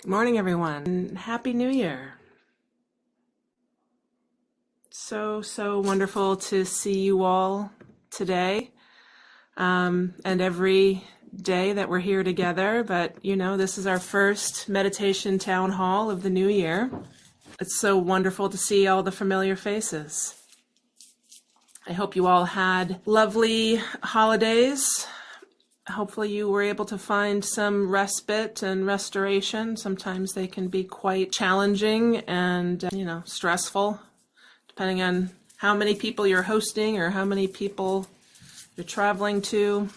Good morning, everyone, and Happy New Year. So wonderful to see you all today, and every day that we're here together. But, this is our first meditation town hall of the new year. It's so wonderful to see all the familiar faces. I hope you all had lovely holidays. Hopefully you were able to find some respite and restoration. Sometimes they can be quite challenging and, stressful, depending on how many people you're hosting or how many people you're traveling to,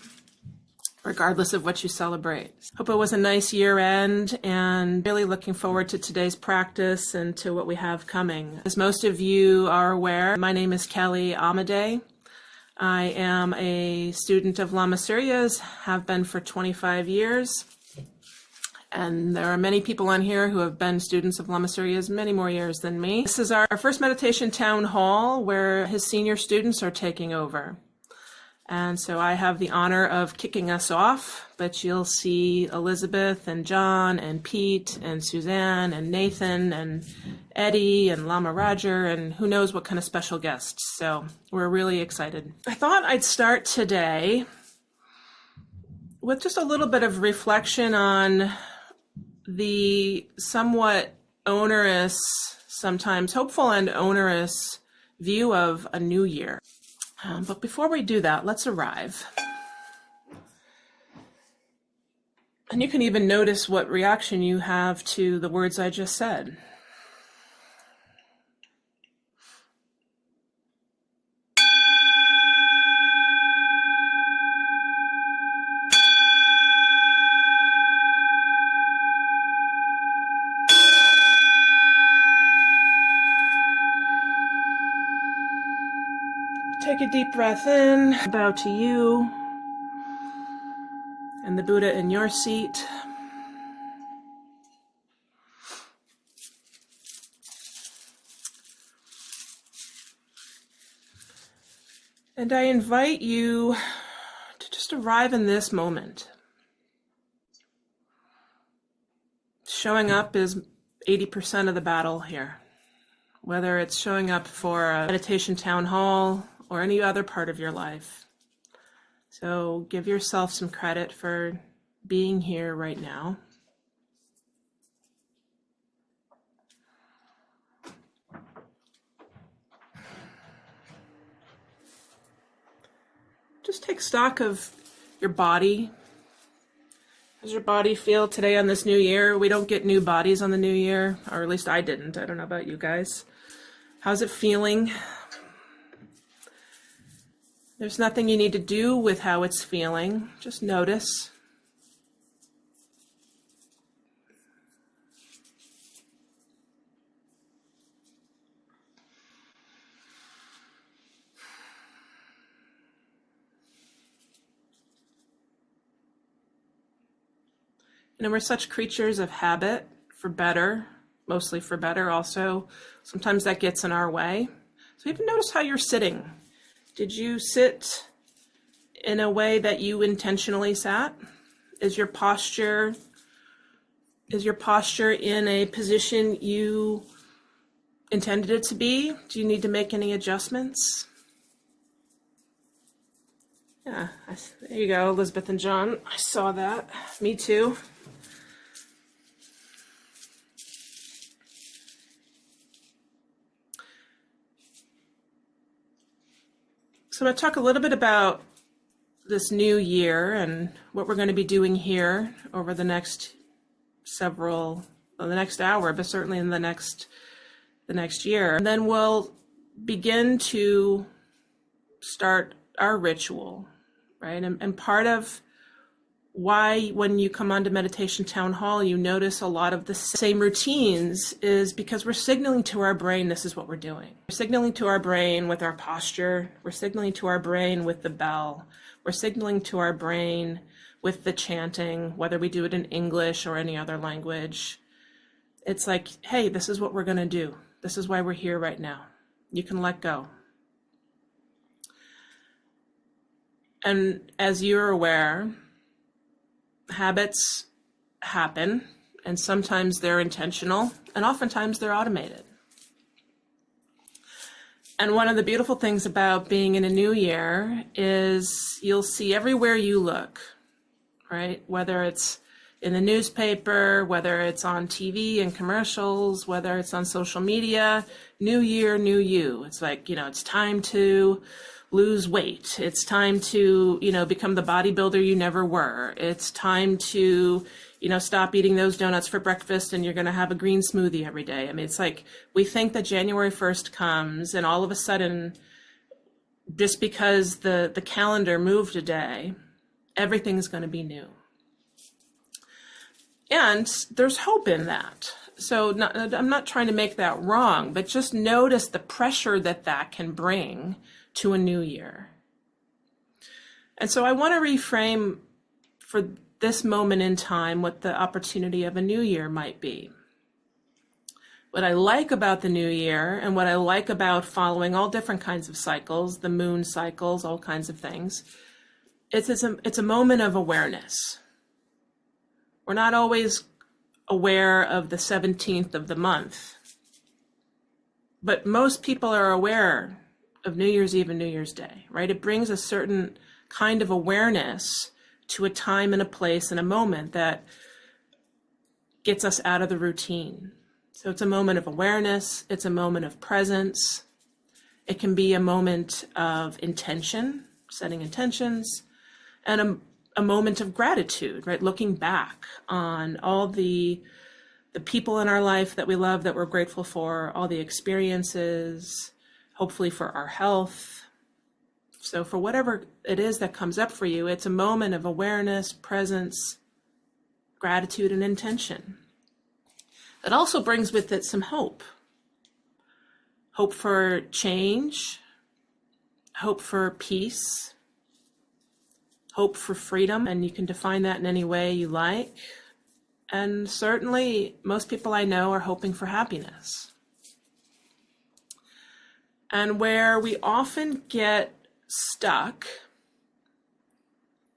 regardless of what you celebrate. Hope it was a nice year end and really looking forward to today's practice and to what we have coming. As most of you are aware, my name is Kelley Amadei. I am a student of Lama Surya's, have been for 25 years. And there are many people on here who have been students of Lama Surya's many more years than me. This is our first meditation town hall where his senior students are taking over. And so I have the honor of kicking us off, but you'll see Elizabeth and John and Pete and Suzanne and Nathan and Eddie and Lama Roger and who knows what kind of special guests. So we're really excited. I thought I'd start today with just a little bit of reflection on the somewhat onerous, sometimes hopeful and onerous view of a new year. But before we do that, let's arrive. And you can even notice what reaction you have to the words I just said. Take a deep breath in, bow to you and the Buddha in your seat. And I invite you to just arrive in this moment. Showing up is 80% of the battle here. Whether it's showing up for a meditation town hall or any other part of your life. So give yourself some credit for being here right now. Just take stock of your body. How does your body feel today on this new year? We don't get new bodies on the new year, or at least I didn't. I don't know about you guys. How's it feeling? There's nothing you need to do with how it's feeling. Just notice. We're such creatures of habit, for better, mostly for better also. Sometimes that gets in our way. So even notice how you're sitting. Did you sit in a way that you intentionally sat? Is your posture in a position you intended it to be? Do you need to make any adjustments? Yeah, there you go, Elizabeth and John. I saw that. Me too. So I'm going to talk a little bit about this new year and what we're going to be doing here over the next the next hour, but certainly in the next year. And then we'll begin to start our ritual, right? And part of why when you come onto Meditation Town Hall, you notice a lot of the same routines is because we're signaling to our brain this is what we're doing. We're signaling to our brain with our posture. We're signaling to our brain with the bell. We're signaling to our brain with the chanting, whether we do it in English or any other language. It's like, hey, this is what we're going to do. This is why we're here right now. You can let go. And as you're aware, habits happen And sometimes they're intentional, and oftentimes they're automated. And one of the beautiful things about being in a new year is you'll see everywhere you look, right? Whether it's in the newspaper, whether it's on TV and commercials, whether it's on social media, new year, new you. It's like, it's time to lose weight. It's time to, become the bodybuilder you never were. It's time to, stop eating those donuts for breakfast and you're going to have a green smoothie every day. I mean, it's like we think that January 1st comes and all of a sudden, just because the calendar moved a day, everything's going to be new. And there's hope in that. So I'm not trying to make that wrong, but just notice the pressure that can bring to a new year. And so I want to reframe for this moment in time what the opportunity of a new year might be. What I like about the new year and what I like about following all different kinds of cycles, the moon cycles, all kinds of things, it's a moment of awareness. We're not always aware of the 17th of the month, but most people are aware of New Year's Eve and New Year's Day, right? It brings a certain kind of awareness to a time and a place and a moment that gets us out of the routine. So it's a moment of awareness. It's a moment of presence. It can be a moment of intention, setting intentions, and a moment of gratitude, right? Looking back on all the people in our life that we love, that we're grateful for, all the experiences, hopefully for our health. So for whatever it is that comes up for you, it's a moment of awareness, presence, gratitude, and intention. It also brings with it some hope. Hope for change, hope for peace, hope for freedom, and you can define that in any way you like. And certainly most people I know are hoping for happiness. And where we often get stuck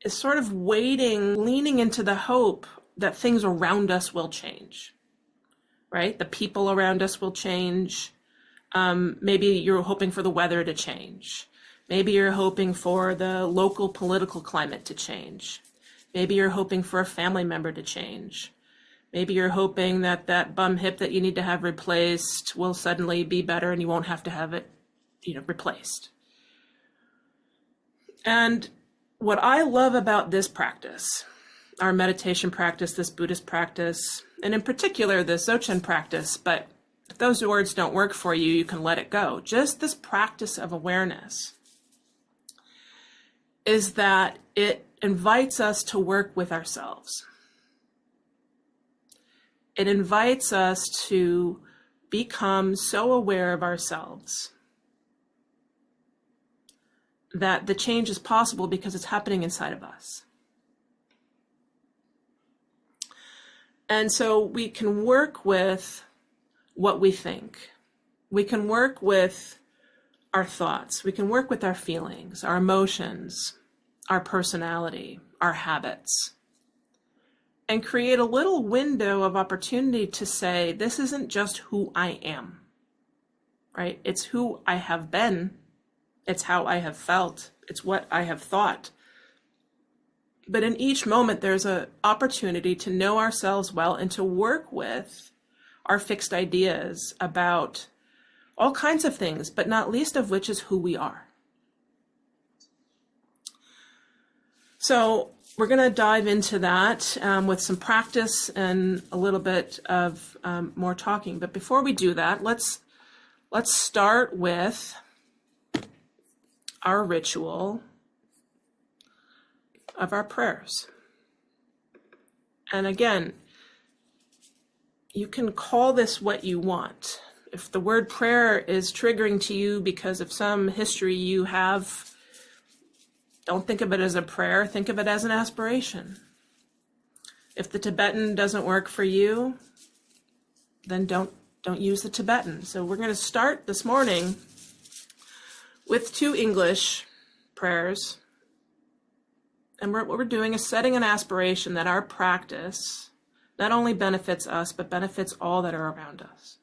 is sort of waiting, leaning into the hope that things around us will change, right? The people around us will change. Maybe you're hoping for the weather to change. Maybe you're hoping for the local political climate to change. Maybe you're hoping for a family member to change. Maybe you're hoping that that bum hip that you need to have replaced will suddenly be better and you won't have to have it, replaced. And what I love about this practice, our meditation practice, this Buddhist practice, and in particular the Dzogchen practice, but if those words don't work for you, you can let it go. Just this practice of awareness is that it invites us to work with ourselves. It invites us to become so aware of ourselves that the change is possible because it's happening inside of us. And so we can work with what we think. We can work with our thoughts. We can work with our feelings, our emotions, our personality, our habits, and create a little window of opportunity to say, this isn't just who I am, right? It's who I have been. It's how I have felt. It's what I have thought. But in each moment, there's an opportunity to know ourselves well and to work with our fixed ideas about all kinds of things, but not least of which is who we are. So we're going to dive into that with some practice and a little bit of more talking. But before we do that, let's start with our ritual of our prayers. And again, you can call this what you want. If the word prayer is triggering to you because of some history you have, don't think of it as a prayer, think of it as an aspiration. If the Tibetan doesn't work for you, then don't use the Tibetan. So we're going to start this morning with 2 English prayers. And what we're doing is setting an aspiration that our practice not only benefits us, but benefits all that are around us.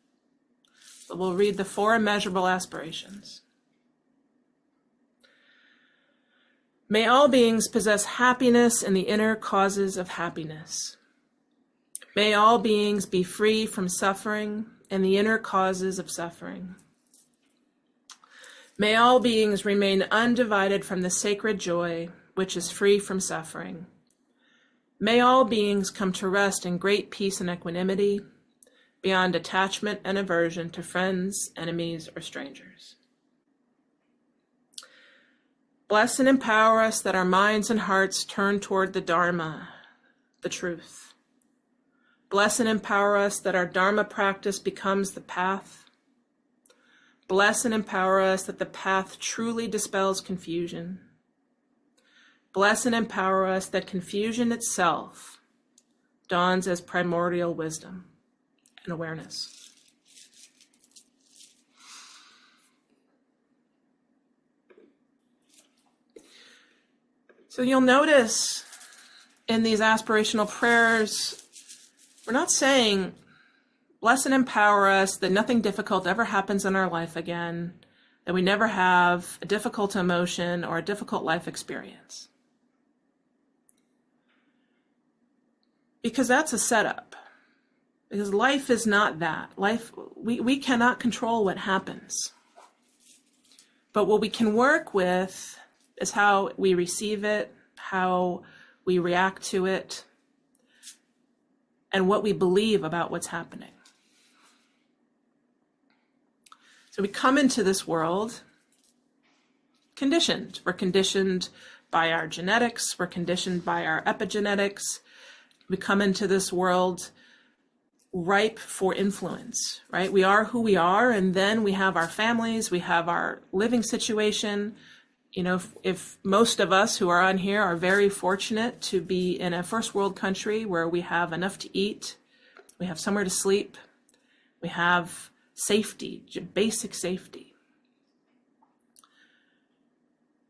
So we'll read the 4 immeasurable aspirations. May all beings possess happiness and the inner causes of happiness. May all beings be free from suffering and the inner causes of suffering. May all beings remain undivided from the sacred joy, which is free from suffering. May all beings come to rest in great peace and equanimity, beyond attachment and aversion to friends, enemies, or strangers. Bless and empower us that our minds and hearts turn toward the Dharma, the truth. Bless and empower us that our Dharma practice becomes the path. Bless and empower us that the path truly dispels confusion. Bless and empower us that confusion itself dawns as primordial wisdom and awareness. So you'll notice in these aspirational prayers, we're not saying, bless and empower us that nothing difficult ever happens in our life again, that we never have a difficult emotion or a difficult life experience. Because that's a setup. Because life is not that. Life, we cannot control what happens. But what we can work with is how we receive it, how we react to it, and what we believe about what's happening. So we come into this world conditioned. We're conditioned by our genetics. We're conditioned by our epigenetics. We come into this world ripe for influence, right? We are who we are, and then we have our families, we have our living situation. You know, if most of us who are on here are very fortunate to be in a first world country where we have enough to eat, we have somewhere to sleep, we have safety, basic safety.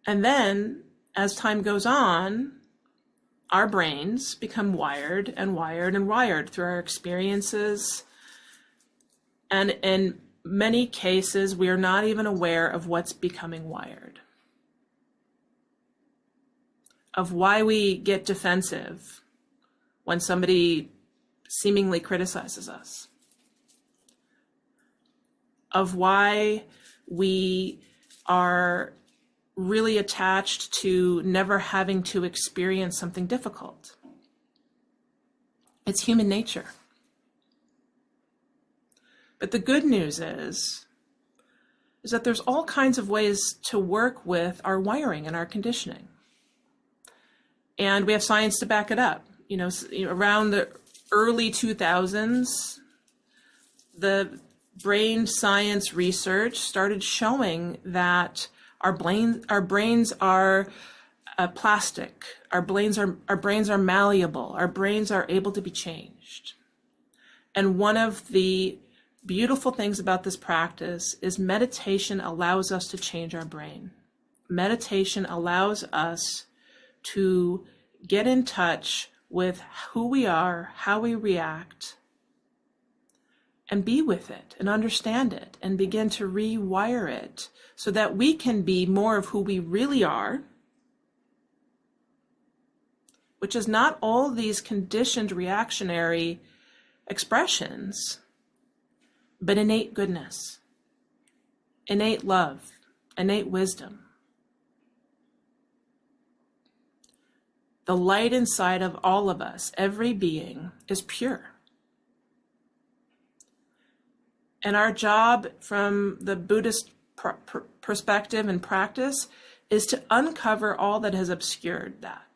And then as time goes on, our brains become wired and wired and wired through our experiences. And in many cases, we are not even aware of what's becoming wired, of why we get defensive when somebody seemingly criticizes us, of why we are really attached to never having to experience something difficult. It's human nature. But the good news is that there's all kinds of ways to work with our wiring and our conditioning. And we have science to back it up. You know, around the early 2000s, the brain science research started showing that our brains are plastic. Our brains are malleable. Our brains are able to be changed. And one of the beautiful things about this practice is meditation allows us to change our brain. Meditation allows us to get in touch with who we are, how we react, and be with it and understand it and begin to rewire it so that we can be more of who we really are, which is not all these conditioned reactionary expressions, but innate goodness, innate love, innate wisdom. The light inside of all of us, every being, is pure. And our job from the Buddhist perspective and practice is to uncover all that has obscured that,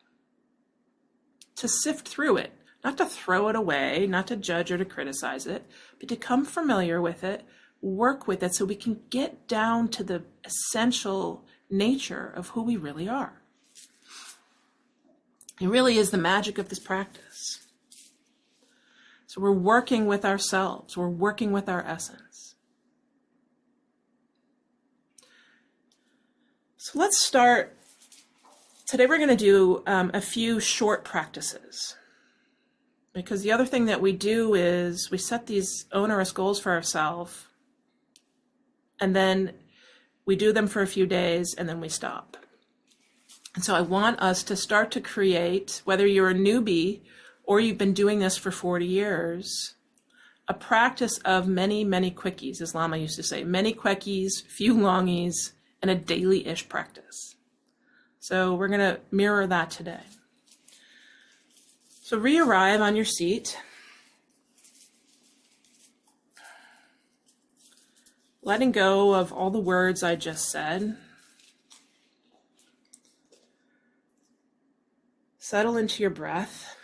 to sift through it, not to throw it away, not to judge or to criticize it, but to come familiar with it, work with it so we can get down to the essential nature of who we really are. It really is the magic of this practice. So we're working with ourselves, we're working with our essence. So let's start. Today we're going to do a few short practices. Because the other thing that we do is we set these onerous goals for ourselves, and then we do them for a few days, and then we stop. And so I want us to start to create, whether you're a newbie or you've been doing this for 40 years, a practice of many, many quickies, as Lama used to say, many quickies, few longies, and a daily-ish practice. So we're going to mirror that today. So re-arrive on your seat. Letting go of all the words I just said. Settle into your breath.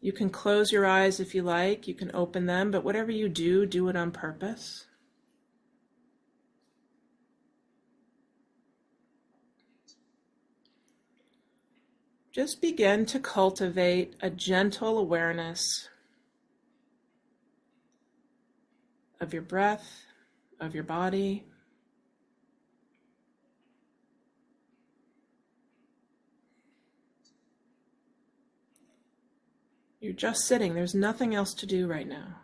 You can close your eyes if you like, you can open them, but whatever you do, do it on purpose. Just begin to cultivate a gentle awareness of your breath, of your body. You're just sitting. There's nothing else to do right now.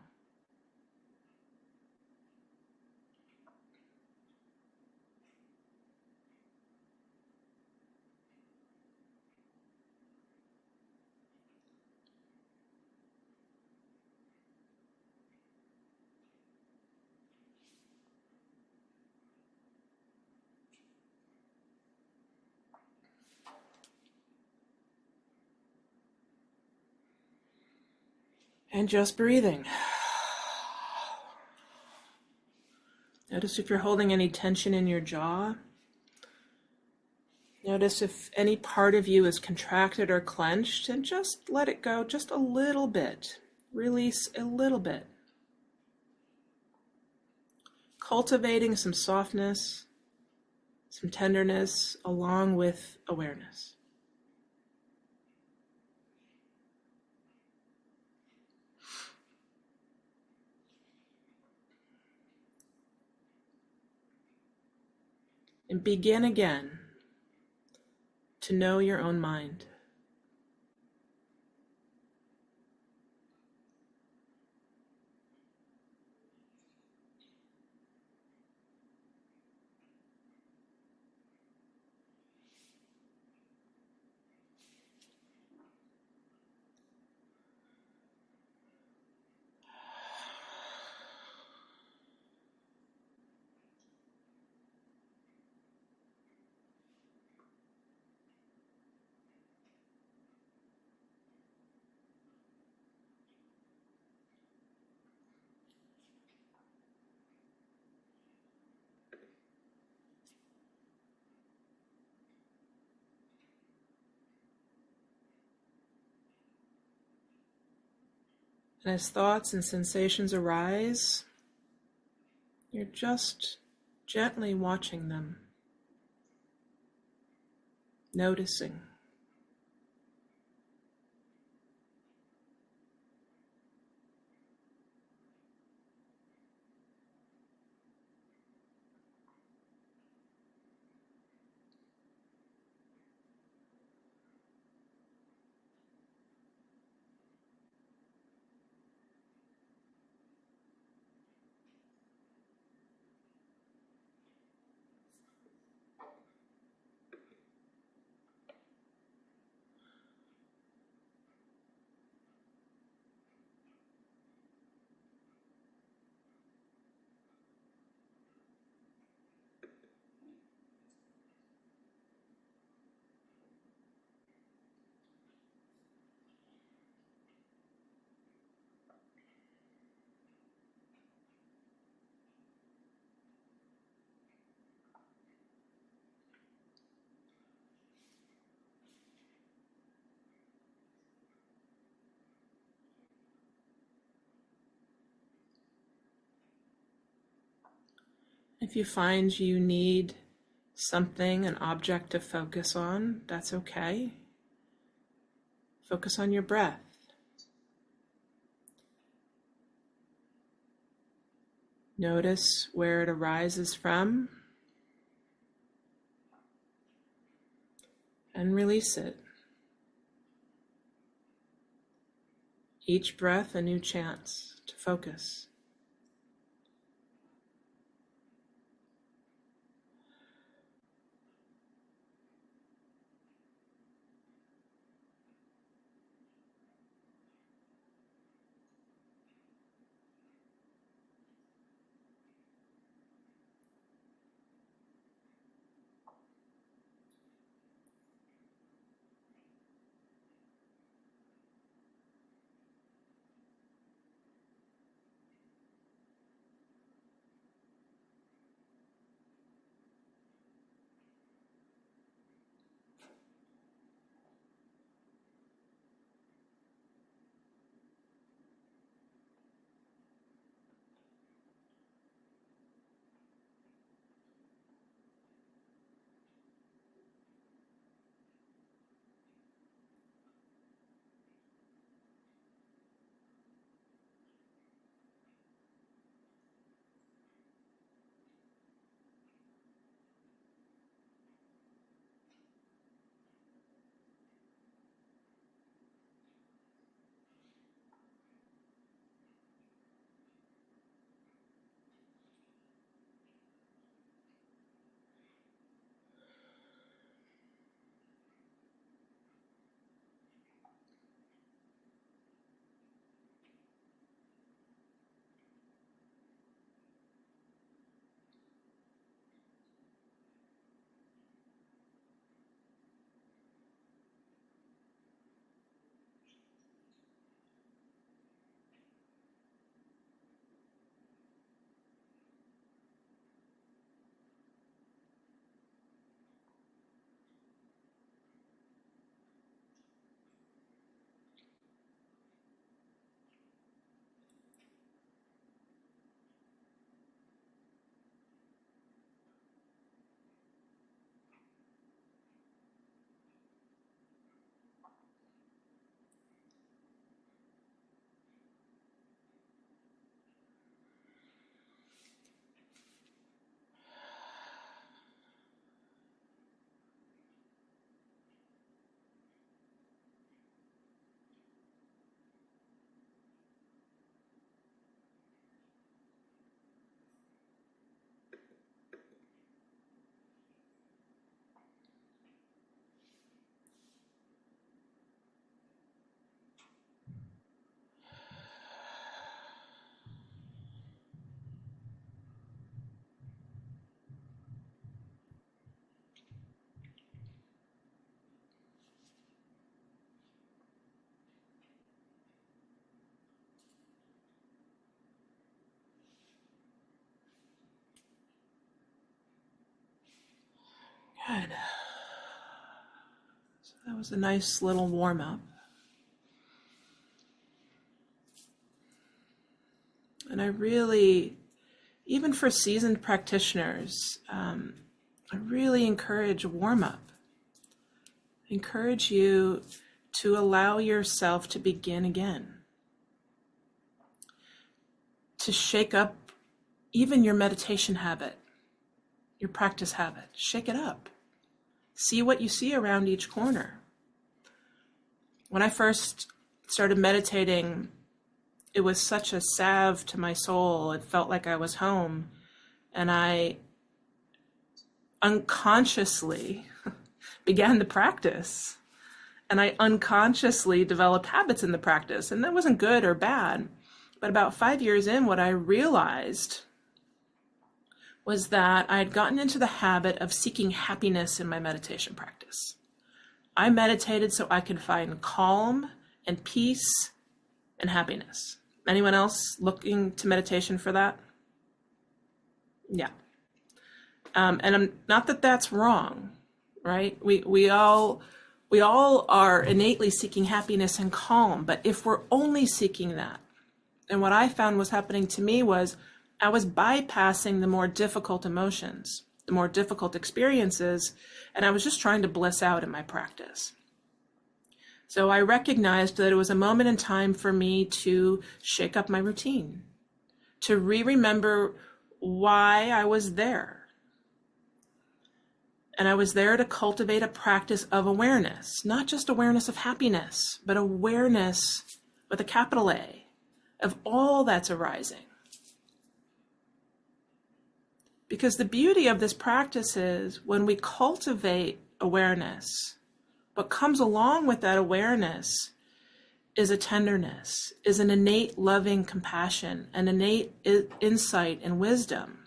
And just breathing. Notice if you're holding any tension in your jaw. Notice if any part of you is contracted or clenched, and just let it go just a little bit. Release a little bit. Cultivating some softness, some tenderness, along with awareness. And begin again to know your own mind. And as thoughts and sensations arise, you're just gently watching them, noticing. If you find you need something, an object to focus on, that's okay. Focus on your breath. Notice where it arises from. and release it. Each breath a new chance to focus. Good. So that was a nice little warm up. And I really, even for seasoned practitioners, I really encourage warm up. I encourage you to allow yourself to begin again, to shake up even your meditation habit, your practice habit. Shake it up. See what you see around each corner. When I first started meditating, it was such a salve to my soul. It felt like I was home. And I unconsciously began the practice. And I unconsciously developed habits in the practice. And that wasn't good or bad. But about 5 years in, what I realized was that I had gotten into the habit of seeking happiness in my meditation practice. I meditated so I could find calm and peace and happiness. Anyone else looking to meditation for that? Yeah. And I'm not that that's wrong, right? We all are innately seeking happiness and calm, but if we're only seeking that, and what I found was happening to me was I was bypassing the more difficult emotions, the more difficult experiences, and I was just trying to bliss out in my practice. So I recognized that it was a moment in time for me to shake up my routine, to remember why I was there. And I was there to cultivate a practice of awareness, not just awareness of happiness, but awareness with a capital A of all that's arising. Because the beauty of this practice is when we cultivate awareness, what comes along with that awareness is a tenderness, is an innate loving compassion, an innate insight and wisdom.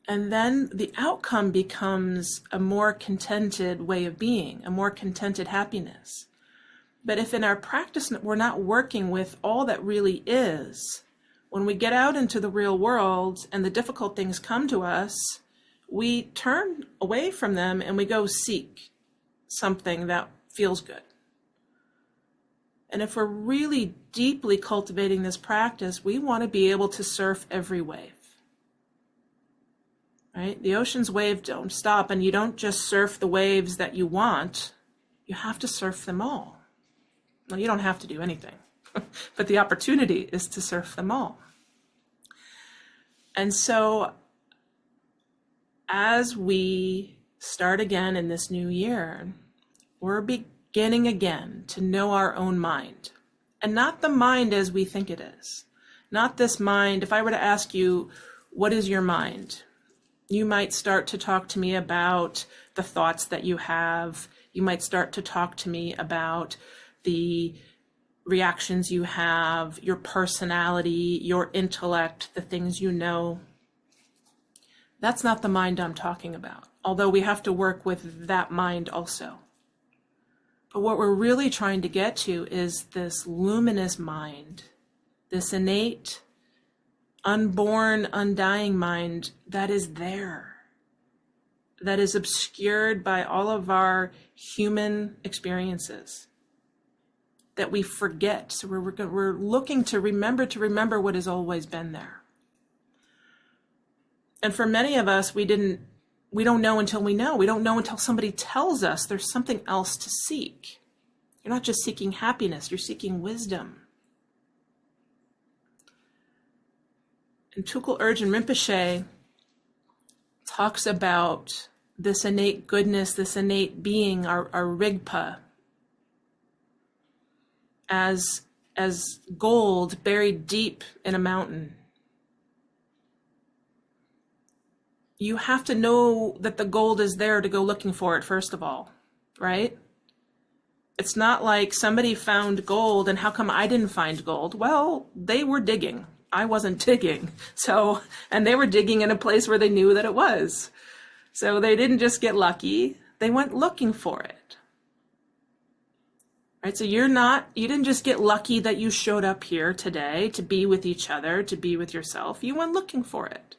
And then the outcome becomes a more contented way of being, a more contented happiness. But if in our practice we're not working with all that really is, when we get out into the real world and the difficult things come to us, we turn away from them and we go seek something that feels good. And if we're really deeply cultivating this practice, we want to be able to surf every wave. Right? The ocean's waves don't stop, and you don't just surf the waves that you want. You have to surf them all. Well, you don't have to do anything, but the opportunity is to surf them all. And so as we start again in this new year, we're beginning again to know our own mind, and not the mind as we think it is. Not this mind. If I were to ask you, what is your mind? You might start to talk to me about the thoughts that you have. You might start to talk to me about the reactions you have, your personality, your intellect, the things you know. That's not the mind I'm talking about, although we have to work with that mind also. But what we're really trying to get to is this luminous mind, this innate, unborn, undying mind that is there, that is obscured by all of our human experiences, that we forget. So we're looking to remember what has always been there. And for many of us, we don't know until we know. We don't know until somebody tells us there's something else to seek. You're not just seeking happiness, you're seeking wisdom. And Tukul Urgyen Rinpoche talks about this innate goodness, this innate being, our Rigpa, as gold buried deep in a mountain. You have to know that the gold is there to go looking for it, first of all, right? It's not like somebody found gold and how come I didn't find gold? Well, they were digging. I wasn't digging. And they were digging in a place where they knew that it was. So they didn't just get lucky, they went looking for it. Right? So you didn't just get lucky that you showed up here today to be with each other, to be with yourself. You went looking for it.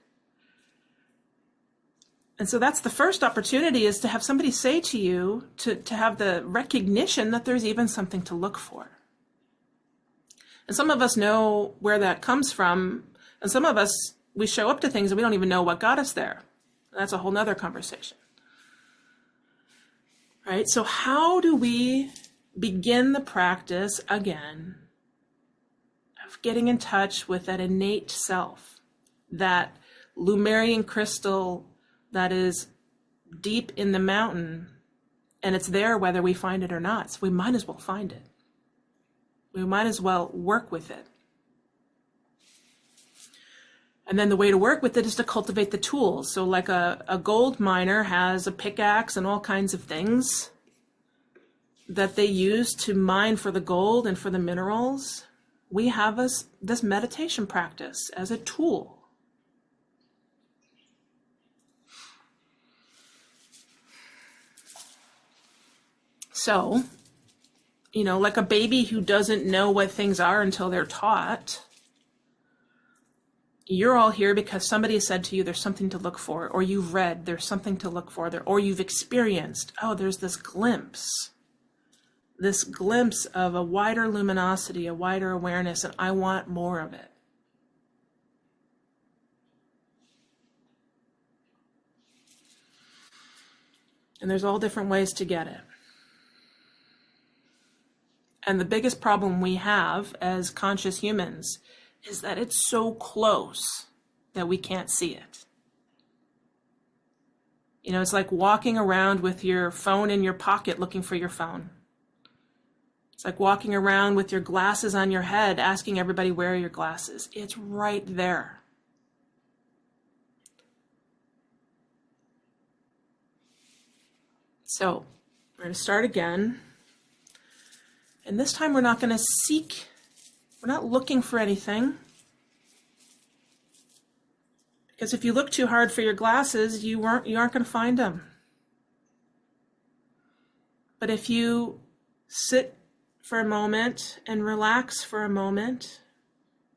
And so that's the first opportunity, is to have somebody say to you, to have the recognition that there's even something to look for. And some of us know where that comes from. And some of us, we show up to things and we don't even know what got us there. That's a whole nother conversation. Right? So how do we begin the practice again of getting in touch with that innate self, that Lemurian crystal that is deep in the mountain, and it's there whether we find it or not. So we might as well find it. We might as well work with it. And then the way to work with it is to cultivate the tools. So like a gold miner has a pickaxe and all kinds of things that they use to mine for the gold and for the minerals. We have this meditation practice as a tool. So, like a baby who doesn't know what things are until they're taught, you're all here because somebody said to you there's something to look for, or you've read there's something to look for, or you've experienced, there's this glimpse of a wider luminosity, a wider awareness, and I want more of it. And there's all different ways to get it. And the biggest problem we have as conscious humans is that it's so close that we can't see it. You know, it's like walking around with your phone in your pocket looking for your phone. It's like walking around with your glasses on your head, asking everybody where are your glasses. It's right there. So we're going to start again. And this time we're not going to seek, we're not looking for anything. Because if you look too hard for your glasses, you aren't going to find them. But if you sit for a moment and relax for a moment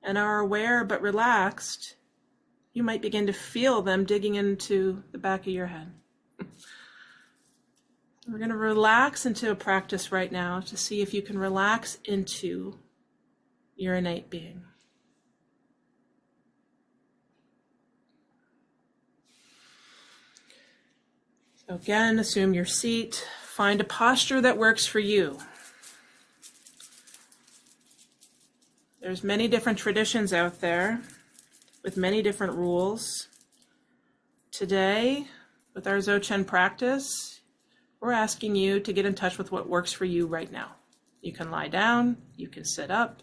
and are aware but relaxed, you might begin to feel them digging into the back of your head. We're going to relax into a practice right now to see if you can relax into your innate being. So again, assume your seat. Find a posture that works for you. There's many different traditions out there with many different rules. Today, with our Dzogchen practice, we're asking you to get in touch with what works for you right now. You can lie down, you can sit up.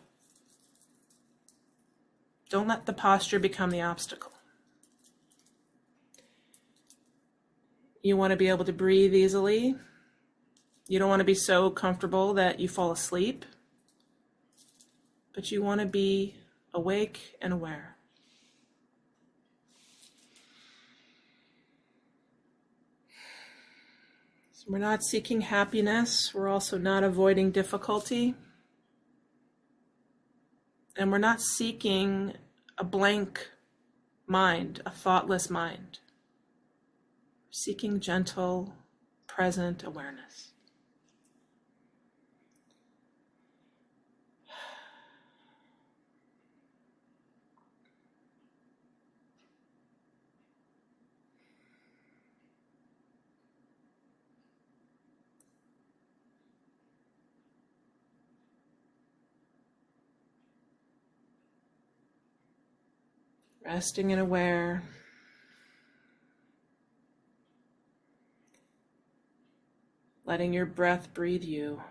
Don't let the posture become the obstacle. You want to be able to breathe easily. You don't want to be so comfortable that you fall asleep, but you want to be awake and aware. We're not seeking happiness. We're also not avoiding difficulty. And we're not seeking a blank mind, a thoughtless mind. We're seeking gentle, present awareness. Resting and aware. Letting your breath breathe you.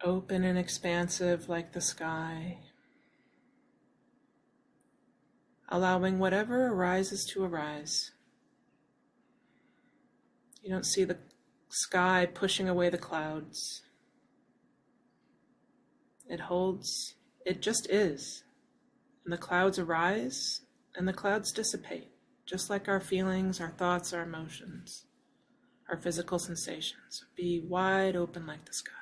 Open and expansive like the sky. allowing whatever arises to arise. You don't see the sky pushing away the clouds. It holds, it just is. And the clouds arise and the clouds dissipate, just like our feelings, our thoughts, our emotions, our physical sensations. Be wide open like the sky.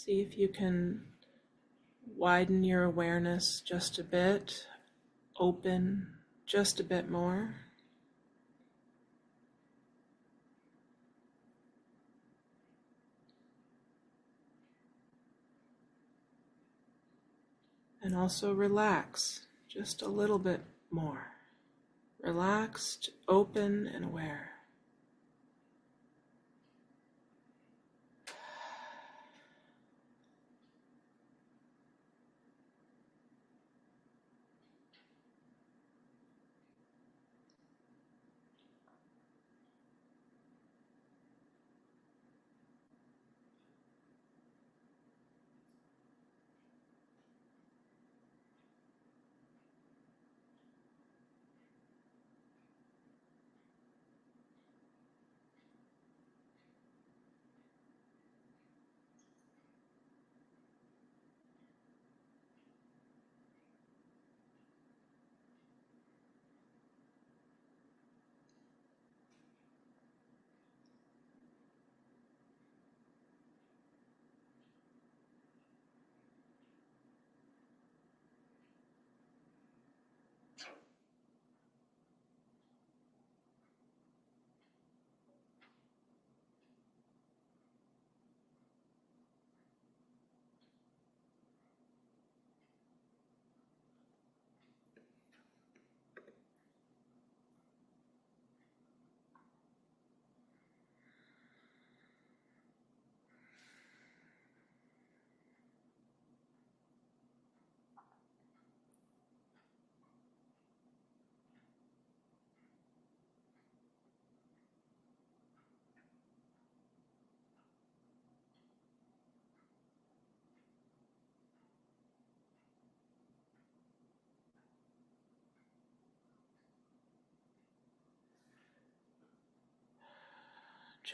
See if you can widen your awareness just a bit, open just a bit more. And also relax just a little bit more. Relaxed, open, and aware.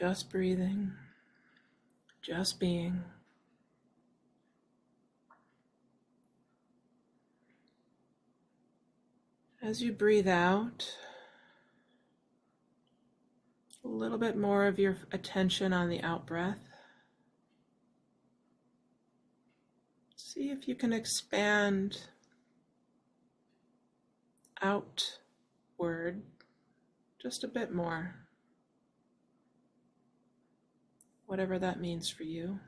Just breathing, just being. As you breathe out, a little bit more of your attention on the out-breath. See if you can expand outward just a bit more, whatever that means for you.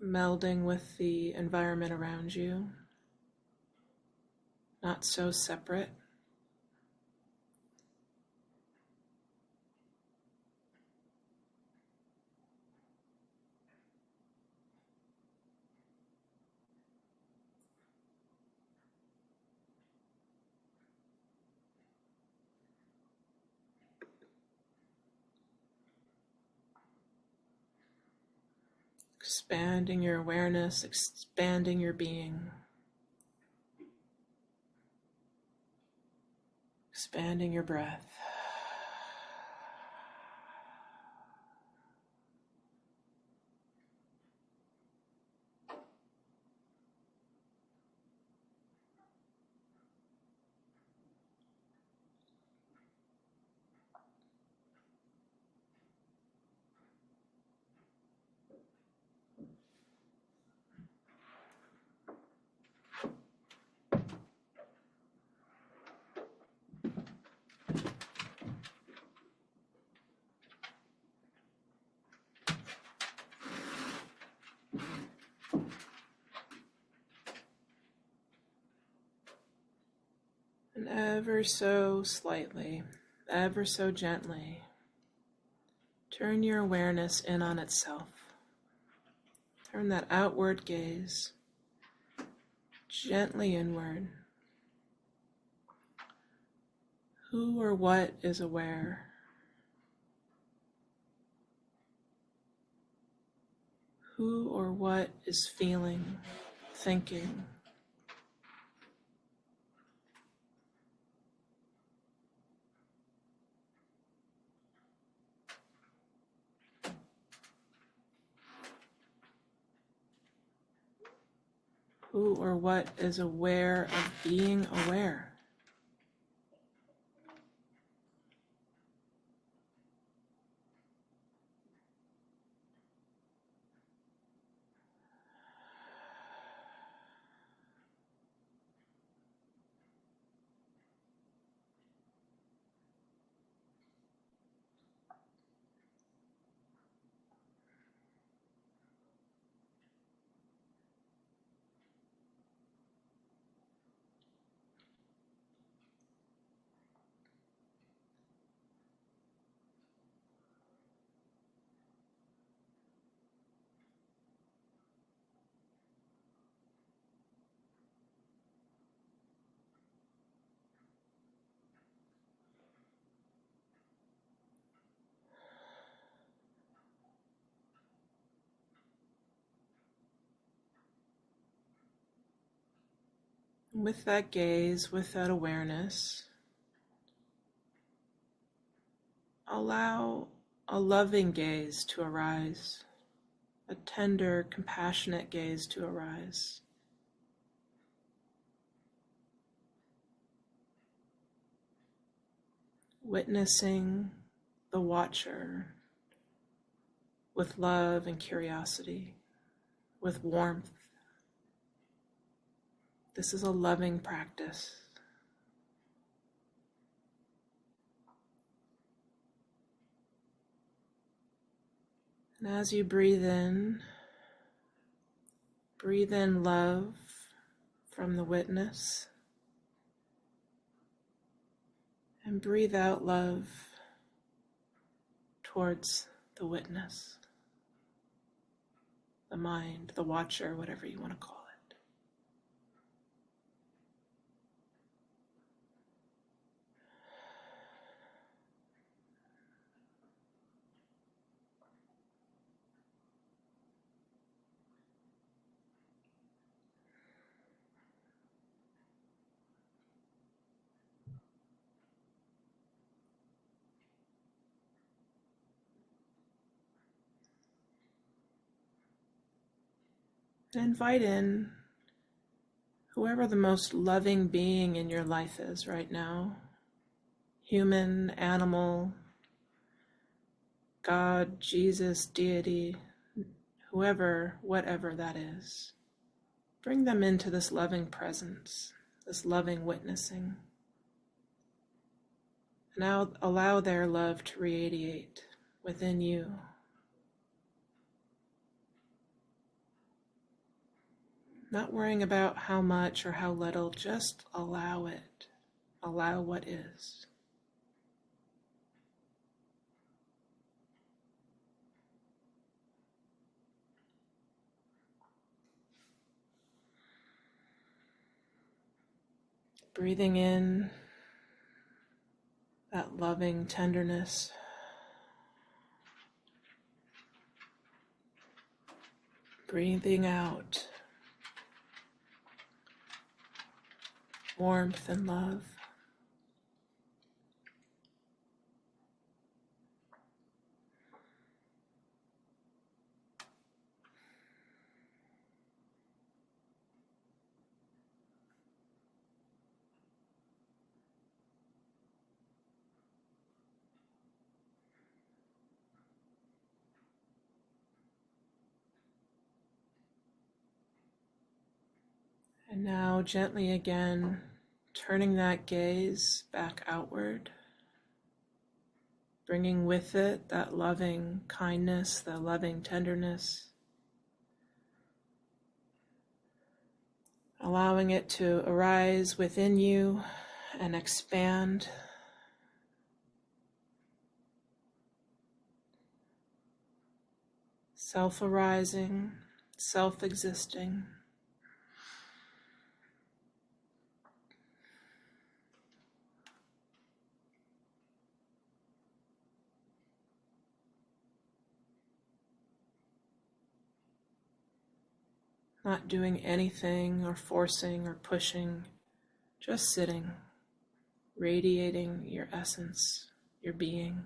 Melding with the environment around you, not so separate. Expanding your awareness, expanding your being, expanding your breath. And ever so slightly, ever so gently, turn your awareness in on itself. Turn that outward gaze gently inward. Who or what is aware? Who or what is feeling, thinking? Who or what is aware of being aware? With that gaze, with that awareness, allow a loving gaze to arise, a tender, compassionate gaze to arise. Witnessing the watcher with love and curiosity, with warmth. This is a loving practice. And as you breathe in love from the witness, and breathe out love towards the witness, the mind, the watcher, whatever you want to call it. And invite in whoever the most loving being in your life is right now. Human, animal, God, Jesus, deity, whoever, whatever that is. Bring them into this loving presence, this loving witnessing. Now allow their love to radiate within you. Not worrying about how much or how little, just allow it. Allow what is. Breathing in that loving tenderness. Breathing out warmth and love. And now gently again, turning that gaze back outward, bringing with it that loving kindness, the loving tenderness, allowing it to arise within you and expand. Self-arising, self-existing. Not doing anything or forcing or pushing, just sitting, radiating your essence, your being.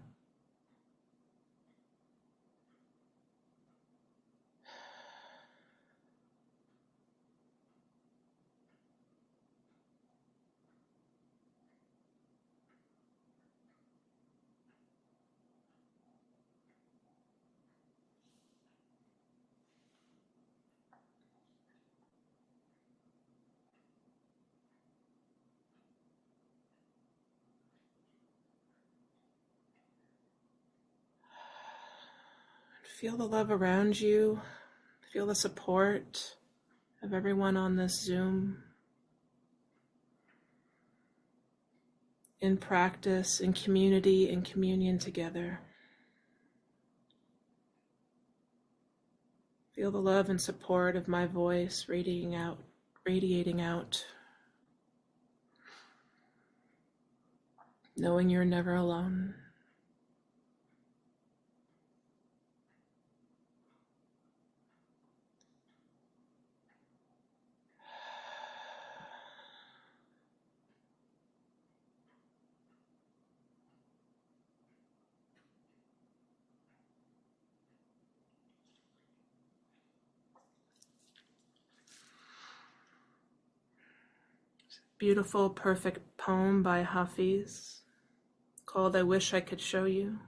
Feel the love around you. Feel the support of everyone on this Zoom. In practice, in community, in communion together. Feel the love and support of my voice radiating out. Knowing you're never alone. Beautiful, perfect poem by Hafiz called I Wish I Could Show You.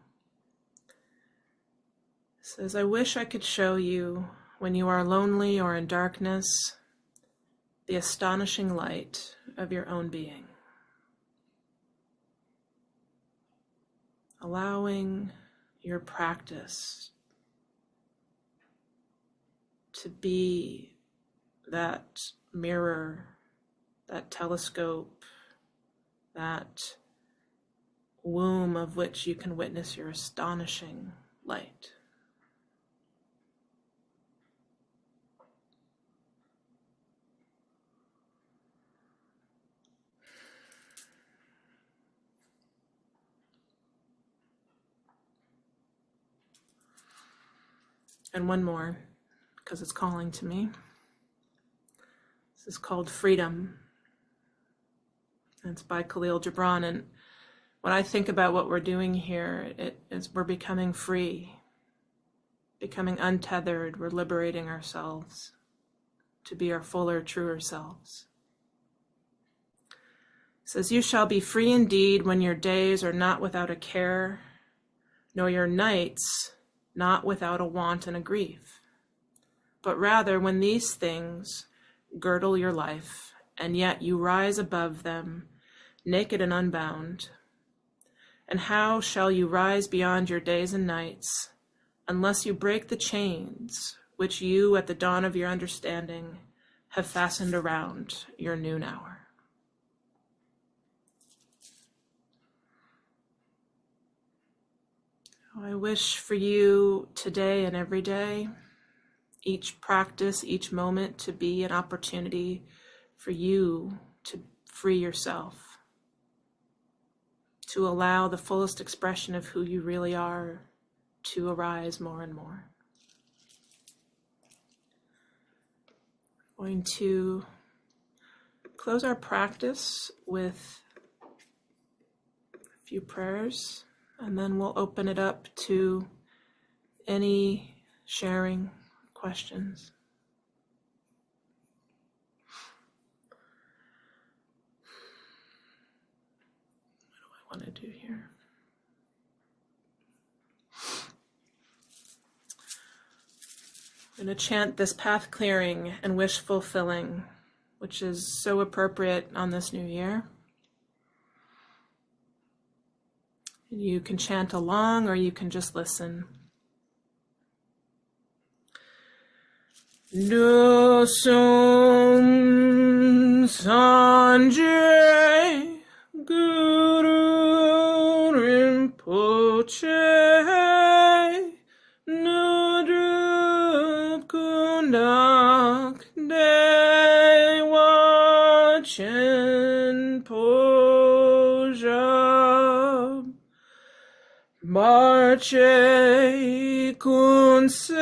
It says, I wish I could show you, when you are lonely or in darkness, the astonishing light of your own being. Allowing your practice to be that mirror, that telescope, that womb of which you can witness your astonishing light. And one more, because it's calling to me. This is called Freedom. And it's by Khalil Gibran. And when I think about what we're doing here, we're becoming free, becoming untethered, we're liberating ourselves. to be our fuller, truer selves. It says, you shall be free indeed when your days are not without a care, nor your nights not without a want and a grief, but rather when these things girdle your life, and yet you rise above them, naked and unbound. And how shall you rise beyond your days and nights, unless you break the chains which you at the dawn of your understanding have fastened around your noon hour? I wish for you today and every day, each practice, each moment to be an opportunity for you to free yourself, to allow the fullest expression of who you really are to arise more and more. I'm going to close our practice with a few prayers, and then we'll open it up to any sharing questions. What do I want to do here? I'm going to chant this path clearing and wish fulfilling, which is so appropriate on this new year. You can chant along or you can just listen. Dosum Sanjay Guru Rinpoche Nudrup Kundak Dewa Chen Pojab Marche Kunsel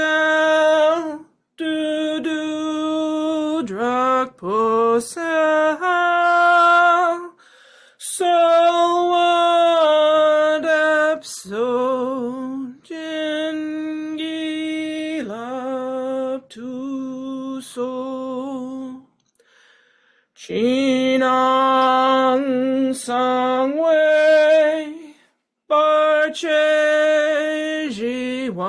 Du Drak Posel Solwad Epso Jingilab Tu So Chinang Sangwei Barche Jiwadang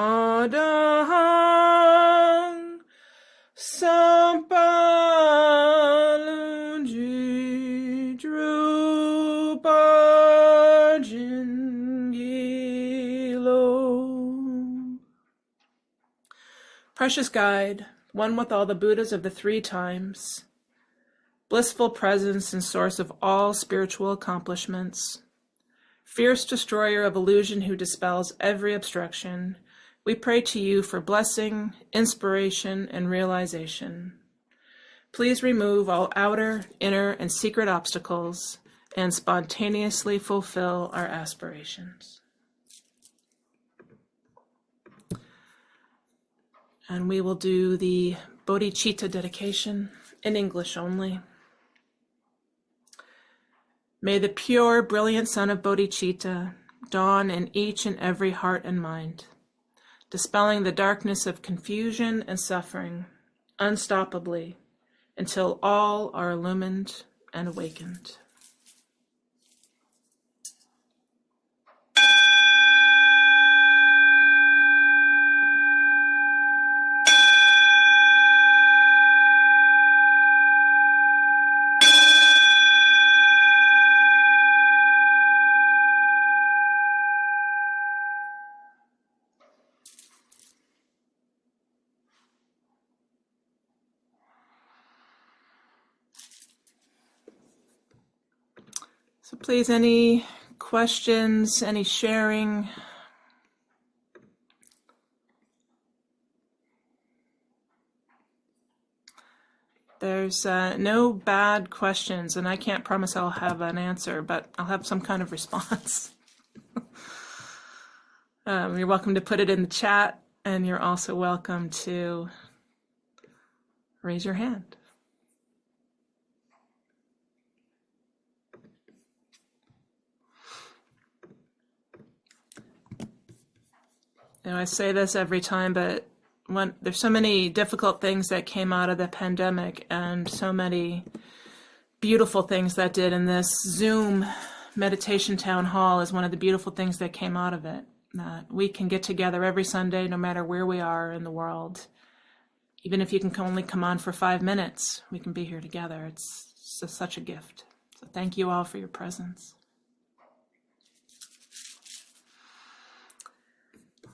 Sampalunji Drupajingilo. Precious guide, one with all the Buddhas of the three times, blissful presence and source of all spiritual accomplishments, fierce destroyer of illusion who dispels every obstruction, we pray to you for blessing, inspiration, and realization. Please remove all outer, inner, and secret obstacles and spontaneously fulfill our aspirations. And we will do the bodhicitta dedication in English only. May the pure, brilliant sun of bodhicitta dawn in each and every heart and mind, dispelling the darkness of confusion and suffering unstoppably until all are illumined and awakened. So please, any questions, any sharing? There's no bad questions, and I can't promise I'll have an answer, but I'll have some kind of response. You're welcome to put it in the chat, and you're also welcome to raise your hand. You know, I say this every time, but there's so many difficult things that came out of the pandemic and so many beautiful things that did, and this Zoom meditation town hall is one of the beautiful things that came out of it. That we can get together every Sunday, no matter where we are in the world. Even if you can only come on for 5 minutes, we can be here together. It's such a gift. So thank you all for your presence.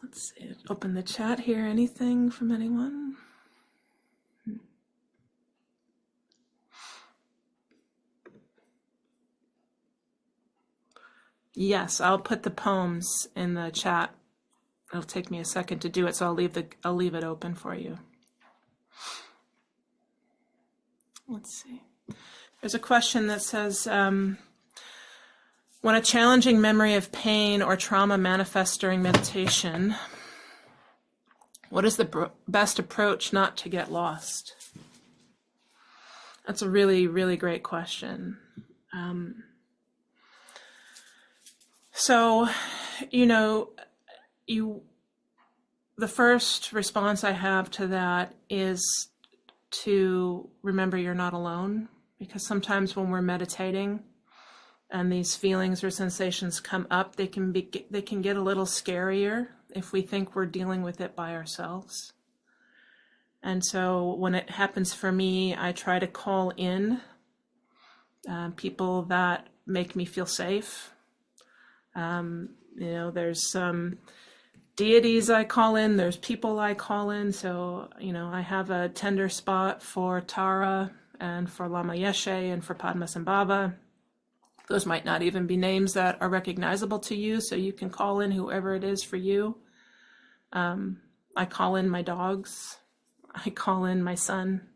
Let's see, open the chat here. Anything from anyone? Yes, I'll put the poems in the chat. It'll take me a second to do it, so I'll leave it open for you. Let's see. There's a question that says, when a challenging memory of pain or trauma manifests during meditation, what is the best approach not to get lost? That's a really, really great question. So, the first response I have to that is to remember you're not alone, because sometimes when we're meditating and these feelings or sensations come up, they can get a little scarier if we think we're dealing with it by ourselves. And so when it happens for me, I try to call in people that make me feel safe. There's some deities I call in, there's people I call in. So, I have a tender spot for Tara and for Lama Yeshe and for Padmasambhava. Those might not even be names that are recognizable to you, so you can call in whoever it is for you. I call in my dogs. I call in my son.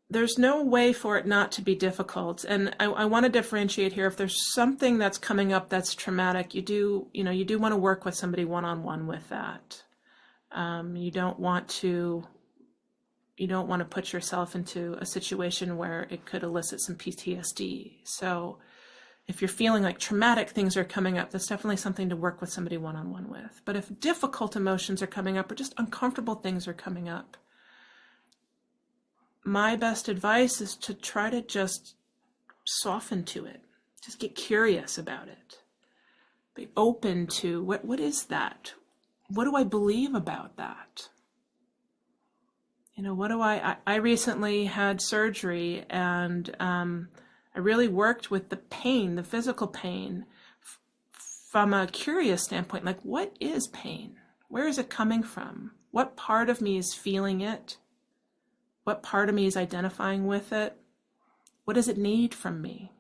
There's no way for it not to be difficult. And I want to differentiate here. If there's something that's coming up that's traumatic, you do want to work with somebody one-on-one with that. You don't want to put yourself into a situation where it could elicit some PTSD. So if you're feeling like traumatic things are coming up, that's definitely something to work with somebody one-on-one with. But if difficult emotions are coming up or just uncomfortable things are coming up, my best advice is to try to just soften to it. Just get curious about it. Be open to what is that? What do I believe about that? What do I recently had surgery, and I really worked with the pain, the physical pain, from a curious standpoint. Like, what is pain? Where is it coming from? What part of me is feeling it? What part of me is identifying with it? What does it need from me?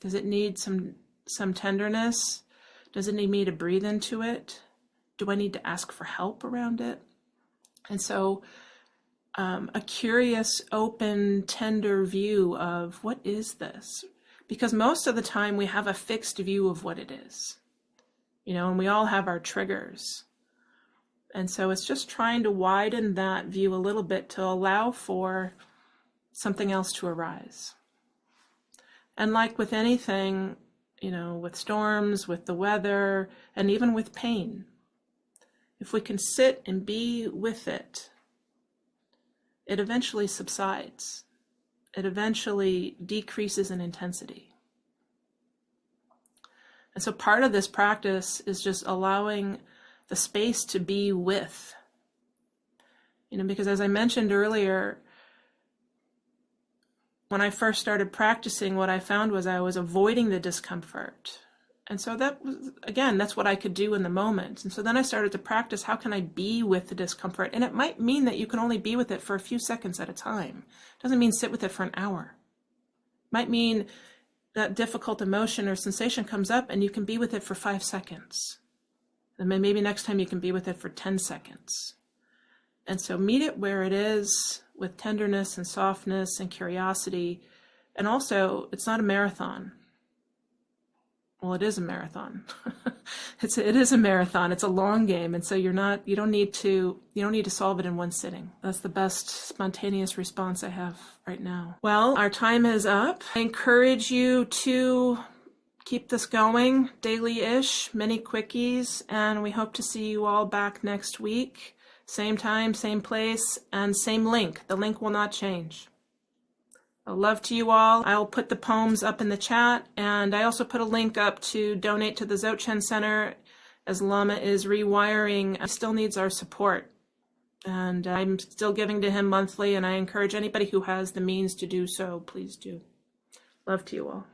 Does it need some tenderness? Does it need me to breathe into it? Do I need to ask for help around it? And so a curious, open, tender view of what is this? Because most of the time we have a fixed view of what it is, and we all have our triggers. And so it's just trying to widen that view a little bit to allow for something else to arise. And like with anything, with storms, with the weather, and even with pain, if we can sit and be with it, it eventually subsides. It eventually decreases in intensity. And so part of this practice is just allowing the space to be with, because as I mentioned earlier, when I first started practicing, what I found was I was avoiding the discomfort. And so that was, again, that's what I could do in the moment. And so then I started to practice, how can I be with the discomfort? And it might mean that you can only be with it for a few seconds at a time. It doesn't mean sit with it for an hour. It might mean that difficult emotion or sensation comes up and you can be with it for 5 seconds. And then maybe next time you can be with it for 10 seconds. And so meet it where it is, with tenderness and softness and curiosity. And also, it's not a marathon. Well, it is a marathon. It is a marathon. It's a long game. And so you don't need to solve it in one sitting. That's the best spontaneous response I have right now. Well, our time is up. I encourage you to keep this going daily-ish, many quickies, and we hope to see you all back next week. Same time, same place, and same link. The link will not change. Love to you all. I'll put the poems up in the chat, and I also put a link up to donate to the Dzogchen Center as Lama is rewiring. He still needs our support, and I'm still giving to him monthly, and I encourage anybody who has the means to do so, please do. Love to you all.